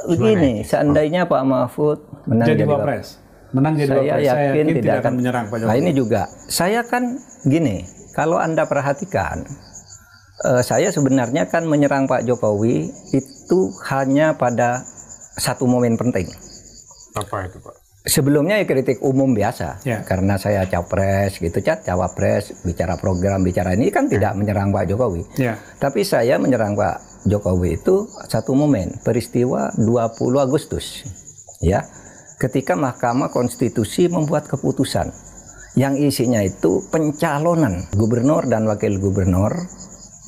Begini, seandainya Pak Mahfud menang jadi Wapres, saya yakin tidak akan menyerang Pak Jokowi. Nah ini juga, saya kan gini, kalau Anda perhatikan, saya sebenarnya kan menyerang Pak Jokowi itu hanya pada satu momen penting. Apa itu Pak? Sebelumnya ya kritik umum biasa, Ya. karena saya capres gitu, cawapres, bicara program, bicara ini kan tidak menyerang Pak Jokowi. Ya. Tapi saya menyerang Pak Jokowi itu satu momen, peristiwa 20 Agustus. Ya, ketika Mahkamah Konstitusi membuat keputusan yang isinya itu pencalonan gubernur dan wakil gubernur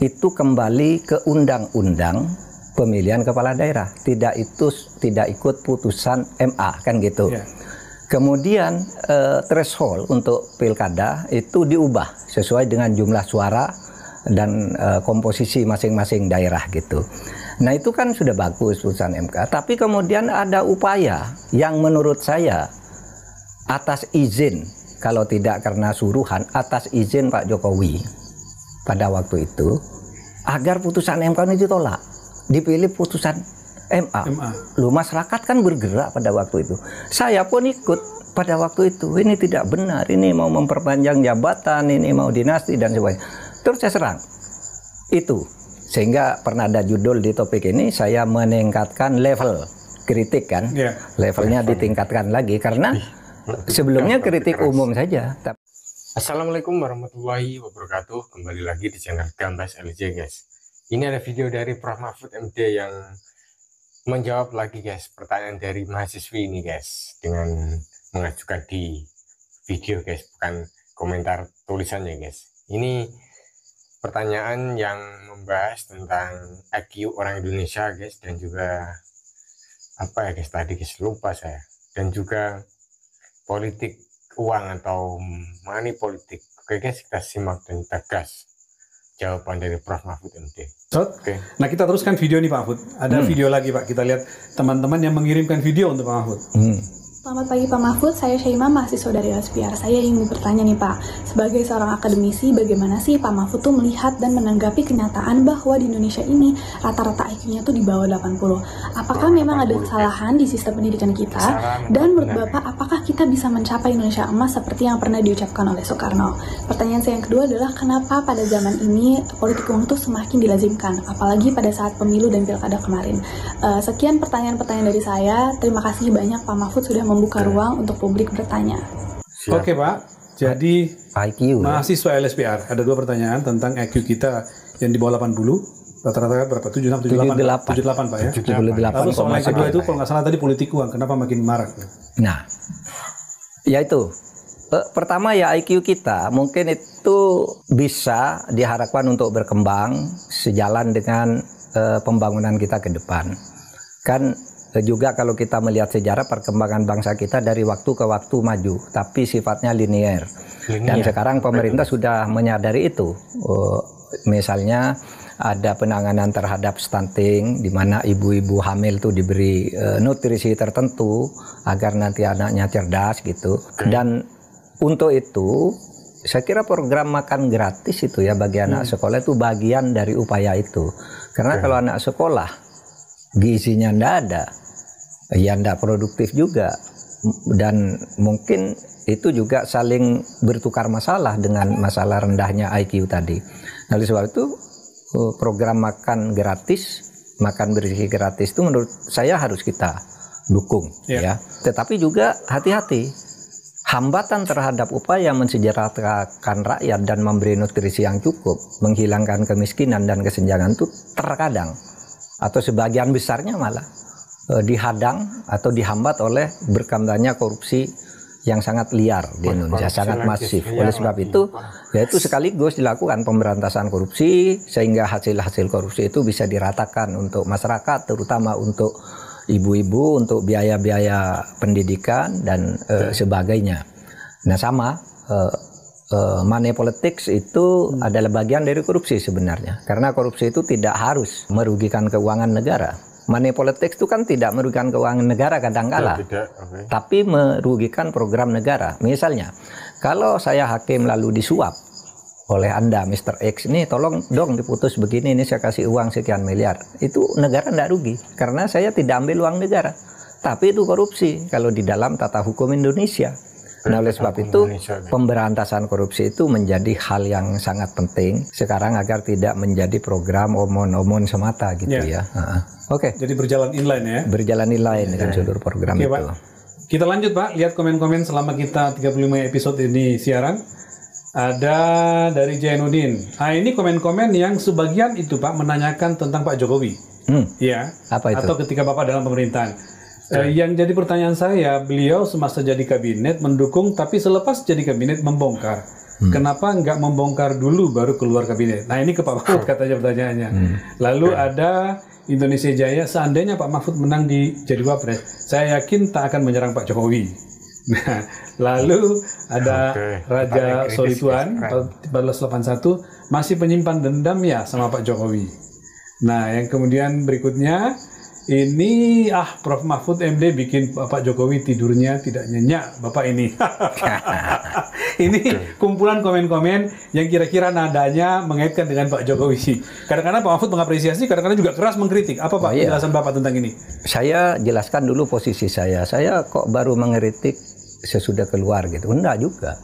itu kembali ke undang-undang pemilihan kepala daerah, tidak ikut putusan MA kan gitu. Ya. Kemudian threshold untuk pilkada itu diubah sesuai dengan jumlah suara dan komposisi masing-masing daerah gitu. Nah itu kan sudah bagus putusan MK. Tapi kemudian ada upaya yang menurut saya atas izin, kalau tidak karena suruhan, atas izin Pak Jokowi pada waktu itu, agar putusan MK ini ditolak, dipilih putusan MA. Loh, masyarakat kan bergerak pada waktu itu. Saya pun ikut pada waktu itu. Ini tidak benar, ini mau memperpanjang jabatan, ini mau dinasti dan sebagainya. Terus saya serang. Itu. Sehingga pernah ada judul di topik ini, saya meningkatkan level kritik kan. Levelnya ditingkatkan lagi karena sebelumnya kritik umum saja. Assalamualaikum warahmatullahi wabarakatuh. Kembali lagi di channel Gambas LJ guys. Ini ada video dari Prof Mahfud MD yang menjawab lagi guys pertanyaan dari mahasiswi ini guys, dengan mengajukan di video guys, bukan komentar tulisannya guys. Ini pertanyaan yang membahas tentang IQ orang Indonesia guys, dan juga apa ya guys tadi guys, lupa saya, dan juga politik uang atau money politik. Oke guys, kita simak dan kita gas jawaban dari Prof Mahfud MD. Oke. Nah kita teruskan video nih Pak Mahfud. Ada video lagi Pak. Kita lihat teman-teman yang mengirimkan video untuk Pak Mahfud. Selamat pagi Pak Mahfud, saya Syaimah, mahasiswa dari LSPR. Saya ingin bertanya nih Pak, sebagai seorang akademisi, bagaimana sih Pak Mahfud tuh melihat dan menanggapi kenyataan bahwa di Indonesia ini rata-rata IQ-nya tuh di bawah 80? Apakah memang ada kesalahan di sistem pendidikan kita? Dan menurut Bapak, apakah kita bisa mencapai Indonesia emas seperti yang pernah diucapkan oleh Soekarno? Pertanyaan saya yang kedua adalah, kenapa pada zaman ini politik uang tuh semakin dilazimkan, apalagi pada saat pemilu dan pilkada kemarin? Sekian pertanyaan-pertanyaan dari saya. Terima kasih banyak Pak Mahfud sudah membuka ruang untuk publik bertanya. Oke Pak, jadi IQ mahasiswa LSPR ada dua pertanyaan tentang IQ kita yang di bawah 80. Rata-rata berapa? 76, 78 Pak ya? 78. Lalu soal yang kedua itu kalau nggak salah tadi politik uang, kenapa makin marak? Nah, ya itu. Pertama ya IQ kita mungkin itu bisa diharapkan untuk berkembang sejalan dengan pembangunan kita ke depan. Kan juga kalau kita melihat sejarah perkembangan bangsa kita dari waktu ke waktu maju, tapi sifatnya linear. Dan sekarang pemerintah sudah menyadari itu. Misalnya ada penanganan terhadap stunting, di mana ibu-ibu hamil itu diberi nutrisi tertentu agar nanti anaknya cerdas gitu. Dan untuk itu, saya kira program makan gratis itu ya bagi anak sekolah itu bagian dari upaya itu. Karena kalau anak sekolah gizinya ndak ada, ya ndak produktif juga, dan mungkin itu juga saling bertukar masalah dengan masalah rendahnya IQ tadi. Nah, oleh sebab itu program makan gratis, makan bergizi gratis itu menurut saya harus kita dukung ya. Tetapi juga hati-hati, hambatan terhadap upaya mensejahterakan rakyat dan memberi nutrisi yang cukup, menghilangkan kemiskinan dan kesenjangan itu terkadang atau sebagian besarnya malah dihadang atau dihambat oleh berkembangnya korupsi yang sangat liar di Indonesia, sangat masif. Oleh sebab itu, yaitu sekaligus dilakukan pemberantasan korupsi sehingga hasil-hasil korupsi itu bisa diratakan untuk masyarakat, terutama untuk ibu-ibu, untuk biaya-biaya pendidikan dan sebagainya. Nah sama, money politics itu adalah bagian dari korupsi sebenarnya, karena korupsi itu tidak harus merugikan keuangan negara. Money politics itu kan tidak merugikan keuangan negara kadangkala, tapi merugikan program negara. Misalnya, kalau saya hakim lalu disuap oleh Anda, Mr. X, ini tolong dong diputus begini, ini saya kasih uang sekian miliar. Itu negara tidak rugi, karena saya tidak ambil uang negara. Tapi itu korupsi kalau di dalam tata hukum Indonesia. Nah, oleh sebab itu pemberantasan korupsi itu menjadi hal yang sangat penting sekarang agar tidak menjadi program omon-omon semata gitu ya. Oke. Jadi berjalan inline ya? Berjalan inline dengan seluruh program itu. Pak. Kita lanjut Pak, lihat komen-komen selama kita 35 episode ini siaran. Ada dari Jainuddin. Nah, ini komen-komen yang sebagian itu Pak menanyakan tentang Pak Jokowi. Ya. Apa itu? Atau ketika Bapak dalam pemerintahan. Yang jadi pertanyaan saya, beliau semasa jadi kabinet mendukung, tapi selepas jadi kabinet membongkar. Kenapa nggak membongkar dulu baru keluar kabinet? Nah ini ke Pak Mahfud katanya pertanyaannya. Lalu ada Indonesia Jaya, seandainya Pak Mahfud menang jadi wapres, saya yakin tak akan menyerang Pak Jokowi. Nah, lalu ada Raja Solituan 1481 masih penyimpan dendam ya sama Pak Jokowi. Nah, yang kemudian berikutnya ini Prof Mahfud MD bikin Bapak Jokowi tidurnya tidak nyenyak Bapak ini. Ini kumpulan komen-komen yang kira-kira nadanya mengaitkan dengan Pak Jokowi. Kadang-kadang Pak Mahfud mengapresiasi, kadang-kadang juga keras mengkritik. Apa Pak penjelasan Bapak tentang ini? Saya jelaskan dulu posisi saya. Saya kok baru mengkritik sesudah keluar gitu. Enggak juga.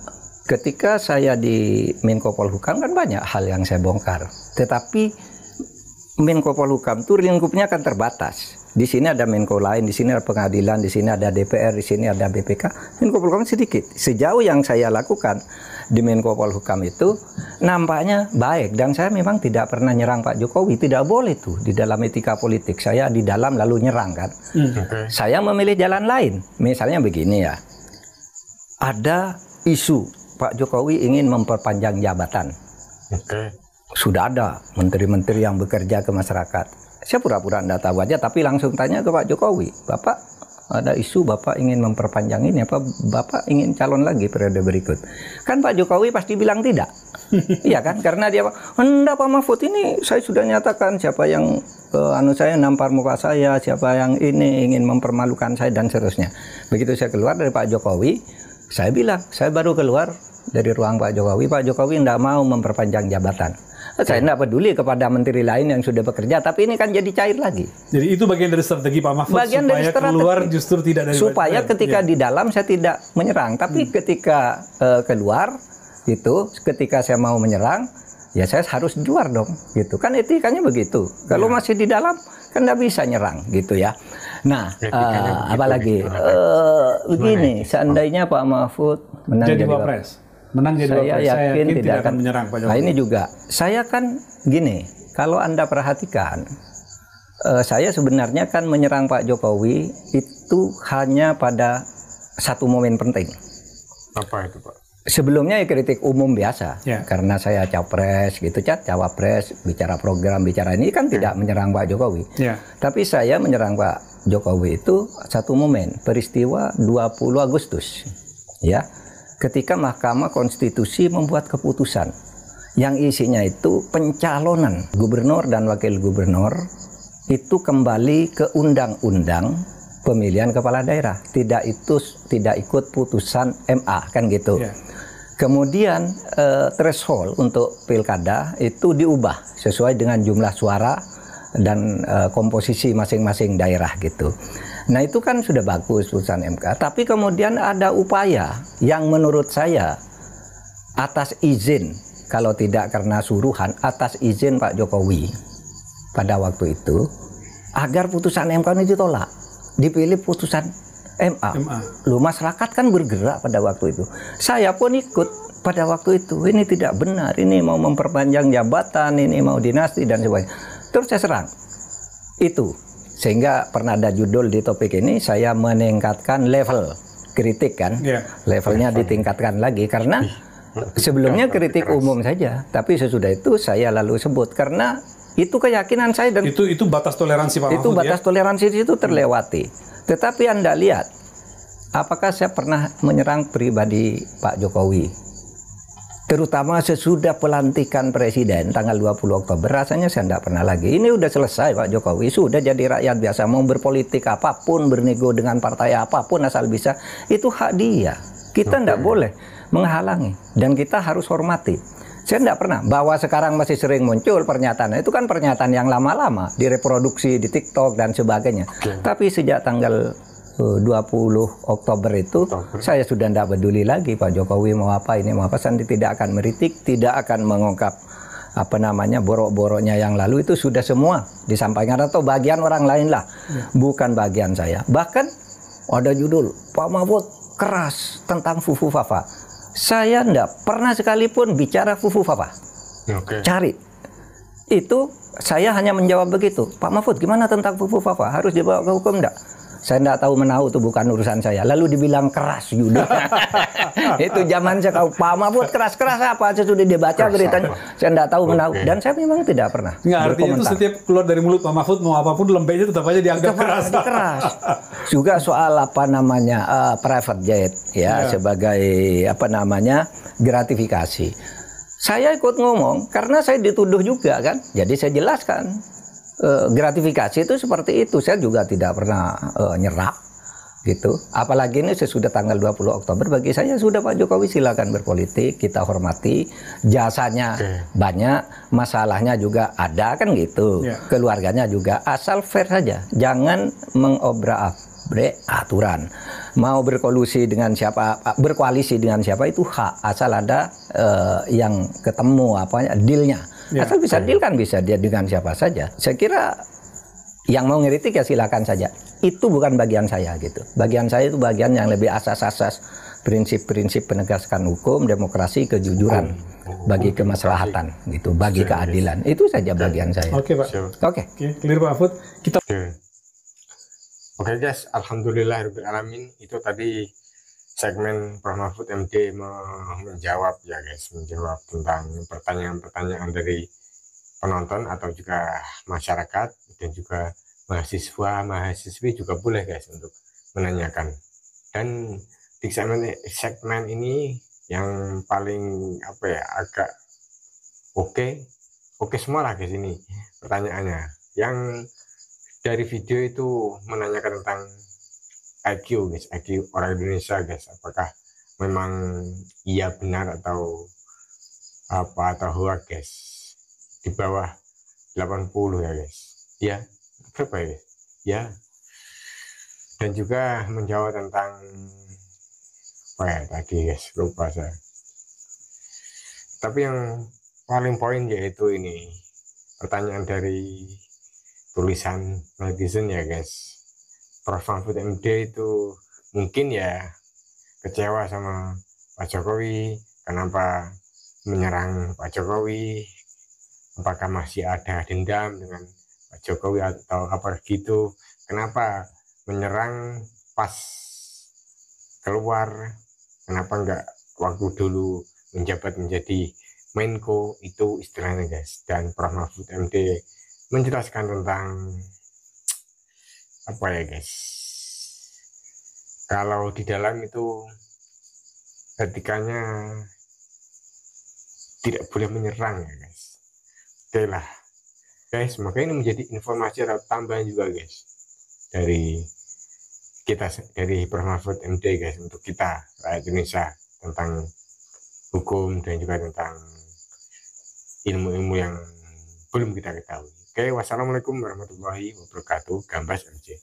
Ketika saya di Menko Polhukam kan banyak hal yang saya bongkar. Tetapi Menko Polhukam itu lingkupnya kan terbatas. Di sini ada Menko lain, di sini ada pengadilan, di sini ada DPR, di sini ada BPK. Menko Polhukam sedikit. Sejauh yang saya lakukan di Menko Polhukam itu nampaknya baik, dan saya memang tidak pernah nyerang Pak Jokowi. Tidak boleh tuh di dalam etika politik. Saya di dalam lalu nyerang kan. Saya memilih jalan lain. Misalnya begini ya. Ada isu Pak Jokowi ingin memperpanjang jabatan. Sudah ada menteri-menteri yang bekerja ke masyarakat. Saya pura-pura tidak tahu aja, tapi langsung tanya ke Pak Jokowi, Bapak ada isu Bapak ingin memperpanjang ini, apa Bapak ingin calon lagi periode berikut? Kan Pak Jokowi pasti bilang tidak. Iya kan? Karena dia, enggak Pak Mahfud, ini saya sudah nyatakan siapa yang saya nampar muka saya, siapa yang ini ingin mempermalukan saya dan seterusnya. Begitu saya keluar dari Pak Jokowi, saya bilang, saya baru keluar dari ruang Pak Jokowi tidak mau memperpanjang jabatan. Saya tidak peduli kepada menteri lain yang sudah bekerja, tapi ini kan jadi cair lagi. Jadi itu bagian dari strategi Pak Mahfud bagian supaya keluar justru tidak dari supaya ketika di dalam saya tidak menyerang, tapi ketika keluar itu, ketika saya mau menyerang, ya saya harus juar dong, gitu kan etikanya begitu. Kalau masih di dalam kan tidak bisa nyerang, gitu ya. Nah, apalagi begini, seandainya Pak Mahfud menang jadi wapres. Saya yakin tidak akan menyerang Pak Jokowi. Nah ini juga, saya kan gini, kalau Anda perhatikan, saya sebenarnya kan menyerang Pak Jokowi itu hanya pada satu momen penting. Apa itu Pak? Sebelumnya ya kritik umum biasa, karena saya capres gitu, cawapres, bicara program, bicara ini kan tidak menyerang Pak Jokowi. Tapi saya menyerang Pak Jokowi itu satu momen, peristiwa 20 Agustus, ya. Ketika Mahkamah Konstitusi membuat keputusan yang isinya itu pencalonan gubernur dan wakil gubernur itu kembali ke undang-undang pemilihan kepala daerah, tidak ikut putusan MA kan gitu. Kemudian threshold untuk pilkada itu diubah sesuai dengan jumlah suara dan komposisi masing-masing daerah gitu. Nah itu kan sudah bagus putusan MK, tapi kemudian ada upaya yang menurut saya atas izin, kalau tidak karena suruhan, atas izin Pak Jokowi pada waktu itu, agar putusan MK ini ditolak, dipilih putusan MA. Loh, masyarakat kan bergerak pada waktu itu. Saya pun ikut pada waktu itu, ini tidak benar, ini mau memperpanjang jabatan, ini mau dinasti dan sebagainya. Terus saya serang. Itu. Sehingga pernah ada judul di topik ini, saya meningkatkan level kritik kan. Levelnya ditingkatkan lagi, karena sebelumnya kritik umum saja. Tapi sesudah itu saya lalu sebut, karena itu keyakinan saya. Dan itu batas toleransi Pak Mahfud. Itu batas toleransi itu terlewati. Tetapi Anda lihat, apakah saya pernah menyerang pribadi Pak Jokowi? Terutama sesudah pelantikan presiden tanggal 20 Oktober, rasanya saya tidak pernah lagi. Ini udah selesai Pak Jokowi, sudah jadi rakyat biasa, mau berpolitik apapun, bernego dengan partai apapun asal bisa, itu hak dia. Kita tidak boleh menghalangi, dan kita harus hormati. Saya tidak pernah. Bahwa sekarang masih sering muncul pernyataan, itu kan pernyataan yang lama-lama, direproduksi di TikTok dan sebagainya. Tapi sejak tanggal 20 Oktober itu, saya sudah tidak peduli lagi Pak Jokowi mau apa, ini mau apa. Saya tidak akan meritik, tidak akan mengungkap borok-boroknya yang lalu. Itu sudah semua disampaikan atau bagian orang lain lah, bukan bagian saya. Bahkan ada judul Pak Mahfud keras tentang Fufu Fafa. Saya tidak pernah sekalipun bicara Fufu Fafa. Cari itu, saya hanya menjawab begitu. Pak Mahfud gimana tentang Fufu Fafa, harus dibawa ke hukum enggak? Saya tidak tahu menahu, itu bukan urusan saya. Lalu dibilang keras judulnya. Itu zaman saya tahu Pak Mahfud keras-keras apa, saya sudah dibaca beritanya. Saya tidak tahu menahu, dan saya memang tidak pernah. Nggak, artinya itu setiap keluar dari mulut Pak Mahfud mau apapun lembeknya tetap aja dianggap keras. Juga soal private jet ya, sebagai gratifikasi. Saya ikut ngomong karena saya dituduh juga kan. Jadi saya jelaskan. Gratifikasi itu seperti itu. Saya juga tidak pernah nyerah gitu. Apalagi ini sesudah tanggal 20 Oktober, bagi saya sudah Pak Jokowi silakan berpolitik, kita hormati. Jasanya banyak, masalahnya juga ada kan gitu. Keluarganya juga, asal fair saja. Jangan mengobrak-abrik aturan. Mau berkoalisi dengan siapa itu hak, asal ada yang ketemu dealnya. Asal bisa deal kan bisa dia dengan siapa saja. Saya kira yang mau ngeritik ya silakan saja. Itu bukan bagian saya gitu. Bagian saya itu bagian yang lebih asas-asas prinsip-prinsip penegakan hukum, demokrasi, kejujuran, bagi kemaslahatan gitu, bagi keadilan. Itu saja bagian saya. Oke, Pak. Oke. Clear Pak Mahfud. Kita Oke guys, alhamdulillahirobbilalamin. Itu tadi segmen Prof. Mahfud MD menjawab ya guys, menjawab tentang pertanyaan-pertanyaan dari penonton atau juga masyarakat, dan juga mahasiswa-mahasiswi juga boleh guys untuk menanyakan. Dan di segmen ini yang paling agak oke semua lah guys ini pertanyaannya. Yang dari video itu menanyakan tentang IQ guys, IQ orang Indonesia guys, apakah memang iya benar atau hoax guys, di bawah 80 ya guys, ya berapa ya guys, ya. Dan juga menjawab tentang tadi guys, lupa saya. Tapi yang paling poin yaitu ini pertanyaan dari tulisan netizen ya guys. Prof. Mahfud MD itu mungkin ya kecewa sama Pak Jokowi, kenapa menyerang Pak Jokowi, apakah masih ada dendam dengan Pak Jokowi atau apa gitu, kenapa menyerang pas keluar, kenapa enggak waktu dulu menjabat menjadi Menko, itu istilahnya guys. Dan Prof. Mahfud MD menjelaskan tentang guys, kalau di dalam itu etikanya tidak boleh menyerang ya guys. Oke lah guys, maka ini menjadi informasi atau tambahan juga guys dari kita, dari Prof. Mahfud MD guys, untuk kita rakyat Indonesia, tentang hukum dan juga tentang ilmu-ilmu yang belum kita ketahui. Oke, wassalamualaikum warahmatullahi wabarakatuh. Gambas MJ.